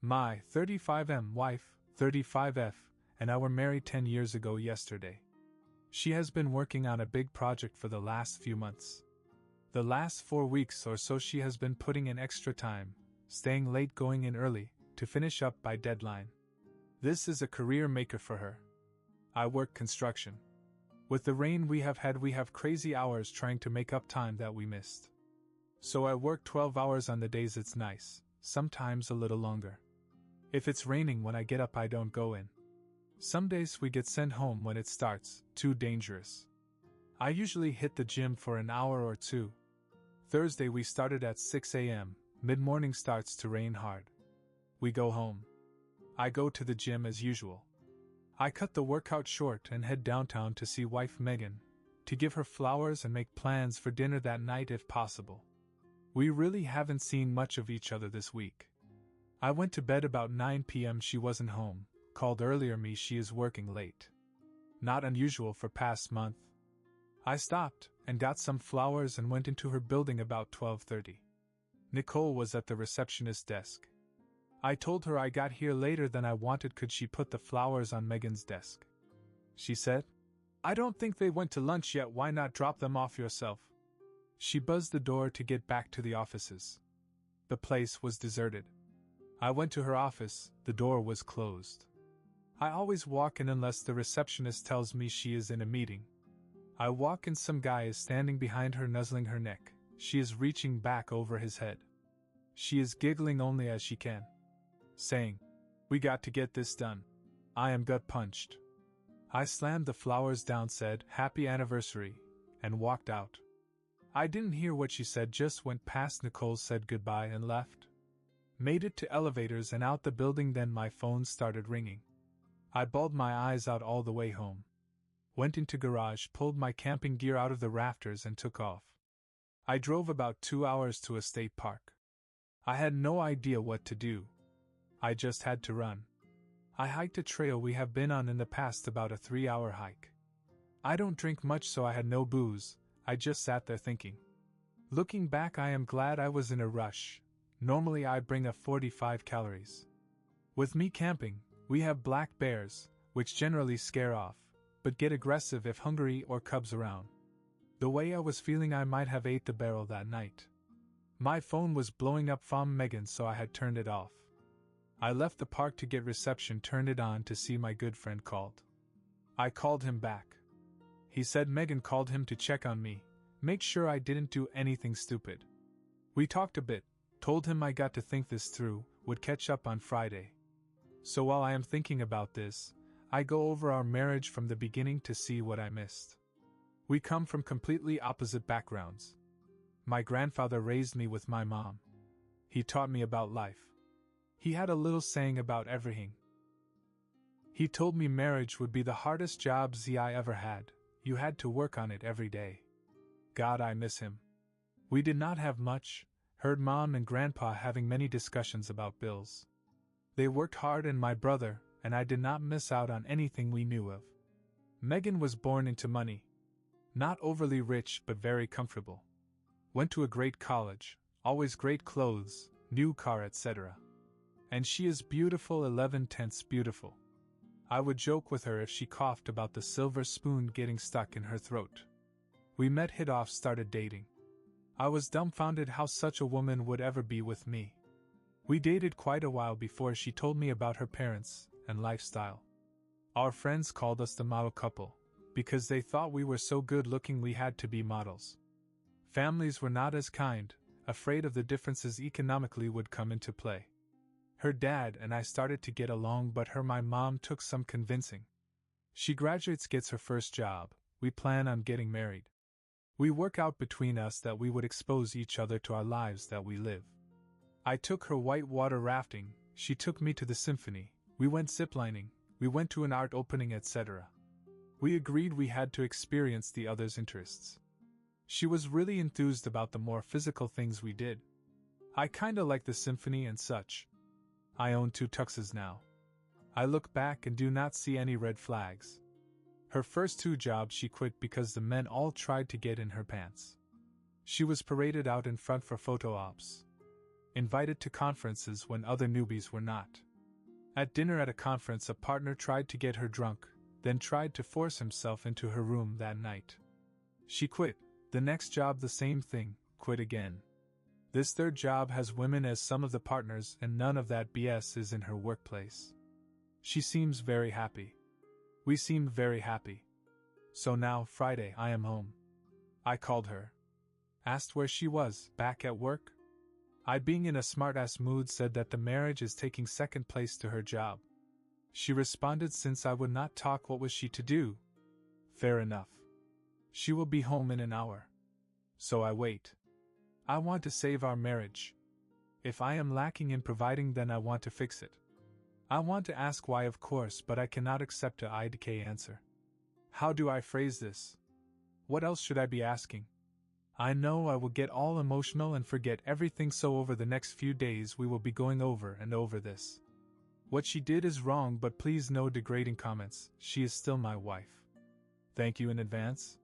My 35M wife, 35F, and I were married 10 years ago yesterday. She has been working on a big project for the last few months. The last 4 weeks or so she has been putting in extra time, staying late, going in early, to finish up by deadline. This is a career maker for her. I work construction. With the rain we have had, we have crazy hours trying to make up time that we missed. So I work 12 hours on the days it's nice, sometimes a little longer. If it's raining when I get up, I don't go in. Some days we get sent home when it starts, too dangerous. I usually hit the gym for an hour or two. Thursday we started at 6 a.m., mid-morning starts to rain hard. We go home. I go to the gym as usual. I cut the workout short and head downtown to see wife Megan, to give her flowers and make plans for dinner that night if possible. We really haven't seen much of each other this week. I went to bed about 9 p.m. She wasn't home, called earlier me she is working late. Not unusual for past month. I stopped and got some flowers and went into her building about 12:30. Nicole was at the receptionist desk. I told her I got here later than I wanted. Could she put the flowers on Megan's desk? She said, "I don't think they went to lunch yet, why not drop them off yourself?" She buzzed the door to get back to the offices. The place was deserted. I went to her office, the door was closed. I always walk in unless the receptionist tells me she is in a meeting. I walk in, some guy is standing behind her nuzzling her neck. She is reaching back over his head. She is giggling only as she can, saying, "We got to get this done." I am gut punched. I slammed the flowers down, said, "Happy anniversary," and walked out. I didn't hear what she said, just went past Nicole, said goodbye and left. Made it to elevators and out the building, then my phone started ringing. I bawled my eyes out all the way home. Went into garage, pulled my camping gear out of the rafters and took off. I drove about 2 hours to a state park. I had no idea what to do. I just had to run. I hiked a trail we have been on in the past, about a 3-hour hike. I don't drink much, so I had no booze. I just sat there thinking. Looking back, I am glad I was in a rush. Normally I bring a 45 calories. With me camping, we have black bears, which generally scare off, but get aggressive if hungry or cubs around. The way I was feeling, I might have ate the barrel that night. My phone was blowing up from Megan, so I had turned it off. I left the park to get reception, turned it on to see my good friend called. I called him back. He said Megan called him to check on me, make sure I didn't do anything stupid. We talked a bit, told him I got to think this through, would catch up on Friday. So while I am thinking about this, I go over our marriage from the beginning to see what I missed. We come from completely opposite backgrounds. My grandfather raised me with my mom. He taught me about life. He had a little saying about everything. He told me marriage would be the hardest job I ever had. You had to work on it every day. God, I miss him. We did not have much, heard Mom and Grandpa having many discussions about bills. They worked hard, and my brother and I did not miss out on anything we knew of. Megan was born into money. Not overly rich, but very comfortable. Went to a great college, always great clothes, new car, etc. And she is beautiful, 11/10 beautiful. I would joke with her if she coughed about the silver spoon getting stuck in her throat. We met, hit off, started dating. I was dumbfounded how such a woman would ever be with me. We dated quite a while before she told me about her parents and lifestyle. Our friends called us the model couple, because they thought we were so good looking we had to be models. Families were not as kind, afraid of the differences economically would come into play. Her dad and I started to get along, but my mom took some convincing. She graduates, gets her first job, we plan on getting married. We work out between us that we would expose each other to our lives that we live. I took her whitewater rafting, she took me to the symphony, we went ziplining, we went to an art opening, etc. We agreed we had to experience the other's interests. She was really enthused about the more physical things we did. I kinda like the symphony and such. I own 2 tuxes now. I look back and do not see any red flags. Her first 2 jobs she quit because the men all tried to get in her pants. She was paraded out in front for photo ops. Invited to conferences when other newbies were not. At dinner at a conference, a partner tried to get her drunk, then tried to force himself into her room that night. She quit. The next job, the same thing, quit again. This third job has women as some of the partners, and none of that BS is in her workplace. She seems very happy. We seemed very happy. So now, Friday, I am home. I called her. Asked where she was, back at work? I, being in a smartass mood, said that the marriage is taking second place to her job. She responded, since I would not talk, what was she to do? Fair enough. She will be home in an hour. So I wait. I want to save our marriage. If I am lacking in providing, then I want to fix it. I want to ask why, of course, but I cannot accept a IDK answer. How do I phrase this? What else should I be asking? I know I will get all emotional and forget everything, so over the next few days we will be going over and over this. What she did is wrong, but please no degrading comments. She is still my wife. Thank you in advance.